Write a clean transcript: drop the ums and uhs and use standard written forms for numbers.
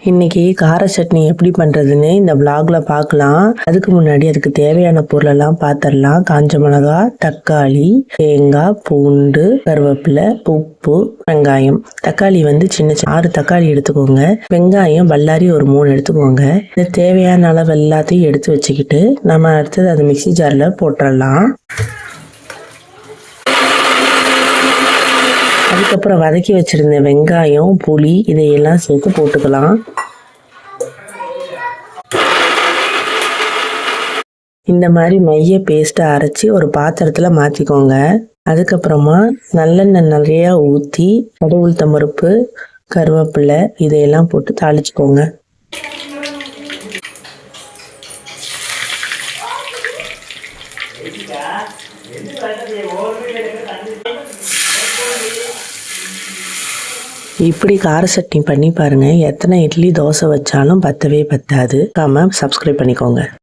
இன்னைக்கு கார சட்னி எப்படி பண்ணுறதுன்னு இந்த vlogல பார்க்கலாம். அதுக்கு முன்னாடி அதுக்கு தேவையான பொருளெல்லாம் பார்த்துடலாம். காஞ்ச மிளகா, தக்காளி, தேங்காய், பூண்டு, கருவேப்பிலை, உப்பு, வெங்காயம். தக்காளி சின்ன 6 தக்காளி எடுத்துக்கோங்க. வெங்காயம் பல்லாரி ஒரு 3 எடுத்துக்கோங்க. இது தேவையான அளவு எல்லாத்தையும் எடுத்து வச்சுக்கிட்டு நம்ம அடுத்தது அதை மிக்சி ஜாரில் போட்டுடலாம். அதுக்கப்புறம் வதக்கி வச்சிருந்த வெங்காயம், புளி இதையெல்லாம் சேர்த்து போட்டுக்கலாம். இந்த மாதிரி மைய பேஸ்ட்டை அரைச்சி ஒரு பாத்திரத்தில் மாற்றிக்கோங்க. அதுக்கப்புறமா நல்லெண்ணெய் நிறையா ஊற்றி கடுகு உளுத்தம் பருப்பு, கருவேப்பிலை இதையெல்லாம் போட்டு தாளிச்சுக்கோங்க. இப்படி கார சட்னி பண்ணி பாருங்கள். எத்தனை இட்லி தோசை வச்சாலும் பத்தவே பத்தாது. சப்ஸ்கிரைப் பண்ணிக்கோங்க.